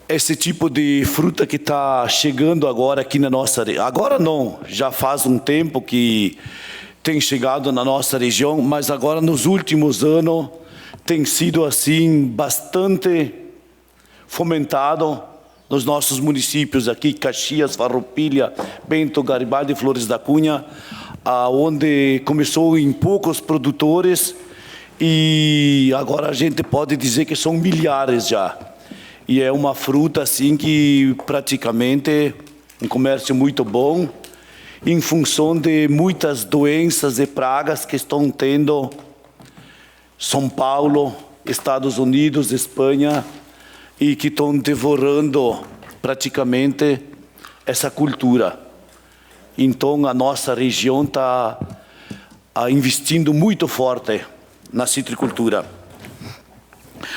Esse tipo de fruta que está chegando agora aqui na nossa região, agora não, já faz um tempo que tem chegado na nossa região, mas agora nos últimos anos tem sido assim bastante fomentado nos nossos municípios aqui, Caxias, Farroupilha, Bento, Garibaldi e Flores da Cunha, onde começou em poucos produtores e agora a gente pode dizer que são milhares já. E é uma fruta assim que praticamente um comércio muito bom, em função de muitas doenças e pragas que estão tendo São Paulo, Estados Unidos, Espanha, e que estão devorando praticamente essa cultura. Então, a nossa região está investindo muito forte na citricultura.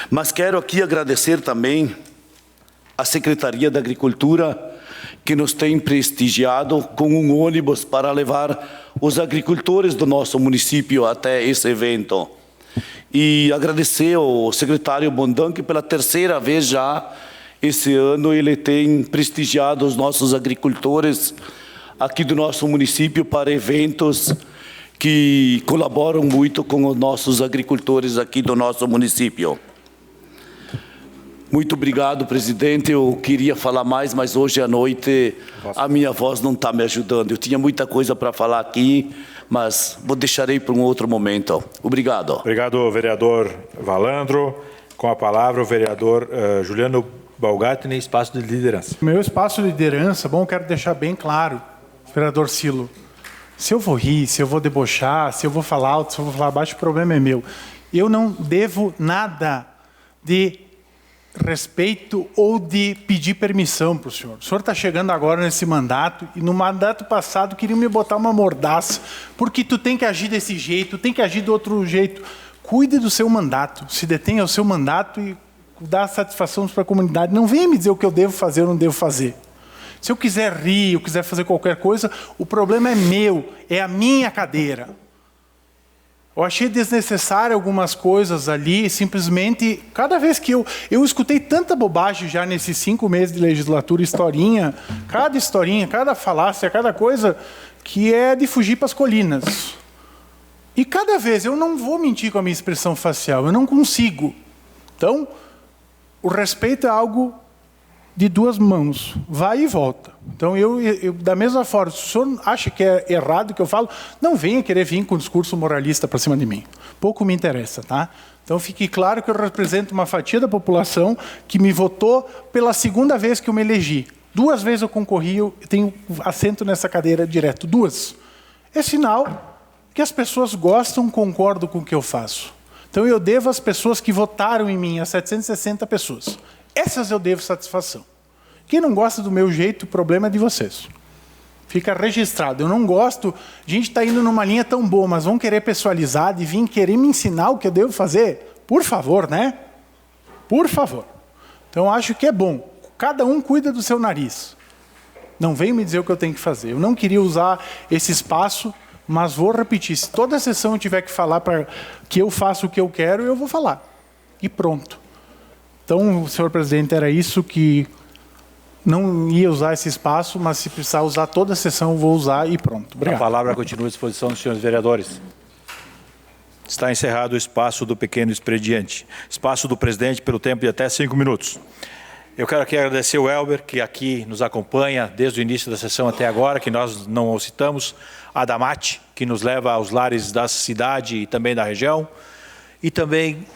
Mas quero aqui agradecer também à Secretaria da Agricultura, que nos tem prestigiado com um ônibus para levar os agricultores do nosso município até esse evento. E agradecer ao secretário Bondan, que pela 3ª vez já esse ano ele tem prestigiado os nossos agricultores aqui do nosso município para eventos que colaboram muito com os nossos agricultores aqui do nosso município. Muito obrigado, presidente. Eu queria falar mais, mas hoje à noite a minha voz não está me ajudando. Eu tinha muita coisa para falar aqui, mas deixarei para um outro momento. Obrigado. Obrigado, vereador Valandro. Com a palavra, o vereador Juliano Balgatti, em espaço de liderança. Meu espaço de liderança, bom, quero deixar bem claro, vereador Silo, se eu vou rir, se eu vou debochar, se eu vou falar alto, se eu vou falar baixo, o problema é meu. Eu não devo nada de respeito ou de pedir permissão para o senhor. O senhor está chegando agora nesse mandato e no mandato passado queriam me botar uma mordaça porque tu tem que agir desse jeito, tem que agir do outro jeito. Cuide do seu mandato, se detenha ao seu mandato e dá satisfação para a comunidade. Não venha me dizer o que eu devo fazer ou não devo fazer. Se eu quiser rir, eu quiser fazer qualquer coisa, o problema é meu, é a minha cadeira. Eu achei desnecessário algumas coisas ali, simplesmente, cada vez que eu escutei tanta bobagem já nesses 5 meses de legislatura, historinha, cada falácia, cada coisa, que é de fugir para as colinas. E cada vez, eu não vou mentir com a minha expressão facial, eu não consigo. Então, o respeito é algo de 2 mãos, vai e volta. Então, eu da mesma forma, se o senhor acha que é errado o que eu falo, não venha querer vir com um discurso moralista para cima de mim. Pouco me interessa, tá? Então, fique claro que eu represento uma fatia da população que me votou pela 2ª vez que eu me elegi. 2 vezes eu concorri, eu tenho assento nessa cadeira direto, 2. É sinal que as pessoas gostam, concordam com o que eu faço. Então, eu devo às pessoas que votaram em mim, as 760 pessoas. Essas eu devo satisfação. Quem não gosta do meu jeito, o problema é de vocês. Fica registrado. Eu não gosto, a gente está indo numa linha tão boa, mas vão querer pessoalizar e vir querer me ensinar o que eu devo fazer? Por favor, né? Por favor. Então, acho que é bom. Cada um cuida do seu nariz. Não venham me dizer o que eu tenho que fazer. Eu não queria usar esse espaço, mas vou repetir. Se toda a sessão eu tiver que falar para que eu faça o que eu quero, eu vou falar. E pronto. Então, senhor presidente, era isso que não ia usar esse espaço, mas se precisar usar toda a sessão, vou usar e pronto. Obrigado. A palavra continua à disposição dos senhores vereadores. Está encerrado o espaço do pequeno expediente. Espaço do presidente pelo tempo de até 5 minutos. Eu quero aqui agradecer o Elber, que aqui nos acompanha desde o início da sessão até agora, que nós não o citamos, a Damate, que nos leva aos lares da cidade e também da região, e também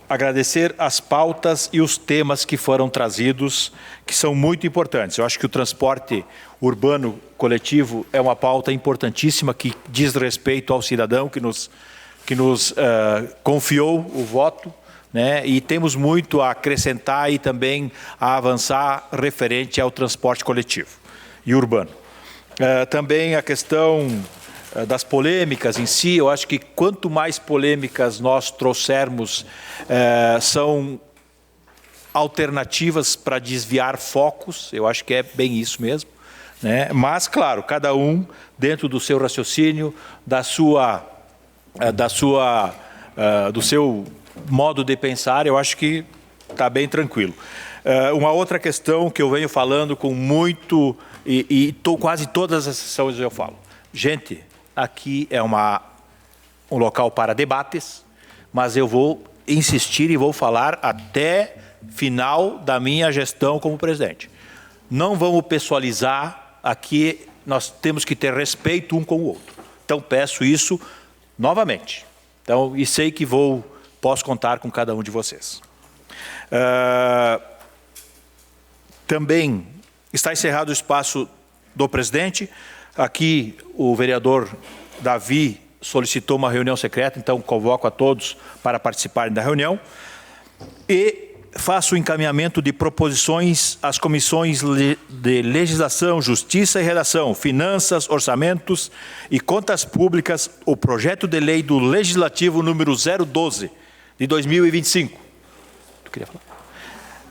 agradecer as pautas e os temas que foram trazidos, que são muito importantes. Eu acho que o transporte urbano coletivo é uma pauta importantíssima que diz respeito ao cidadão que nos confiou o voto, né? E temos muito a acrescentar e também a avançar referente ao transporte coletivo e urbano. Também a questão das polêmicas em si, eu acho que quanto mais polêmicas nós trouxermos, são alternativas para desviar focos, eu acho que é bem isso mesmo, né? Mas, claro, cada um dentro do seu raciocínio, do seu modo de pensar, eu acho que está bem tranquilo. Uma outra questão que eu venho falando com muito, quase todas as sessões eu falo. Gente, aqui é um local para debates, mas eu vou insistir e vou falar até final da minha gestão como presidente. Não vamos pessoalizar, aqui nós temos que ter respeito um com o outro. Então peço isso novamente. Então, e sei que posso contar com cada um de vocês. Também está encerrado o espaço do presidente. Aqui o vereador Davi solicitou uma reunião secreta, então convoco a todos para participarem da reunião. E faço o encaminhamento de proposições às comissões de Legislação, Justiça e Redação, Finanças, Orçamentos e Contas Públicas, o projeto de lei do Legislativo número 012 de 2025. Tu queria falar?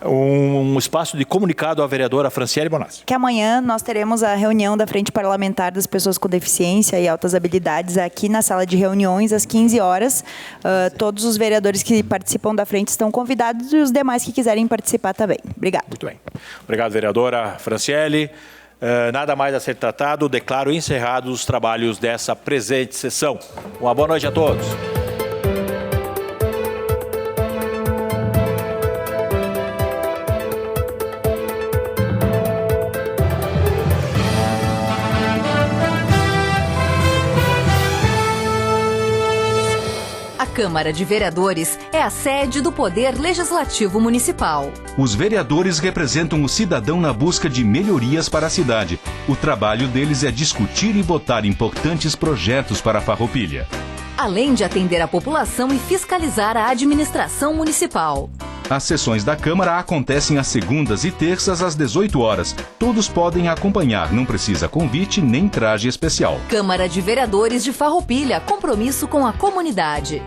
Um espaço de comunicado à vereadora Franciele Bonassi. Que amanhã nós teremos a reunião da Frente Parlamentar das Pessoas com Deficiência e Altas Habilidades aqui na sala de reuniões às 15 horas. Todos os vereadores que participam da frente estão convidados e os demais que quiserem participar também. Obrigado. Muito bem. Obrigado, vereadora Franciele. Nada mais a ser tratado. Declaro encerrados os trabalhos dessa presente sessão. Uma boa noite a todos. A Câmara de Vereadores é a sede do Poder Legislativo Municipal. Os vereadores representam o cidadão na busca de melhorias para a cidade. O trabalho deles é discutir e votar importantes projetos para a Farroupilha. Além de atender a população e fiscalizar a administração municipal. As sessões da Câmara acontecem às segundas e terças às 18 horas. Todos podem acompanhar, não precisa convite nem traje especial. Câmara de Vereadores de Farroupilha, compromisso com a comunidade.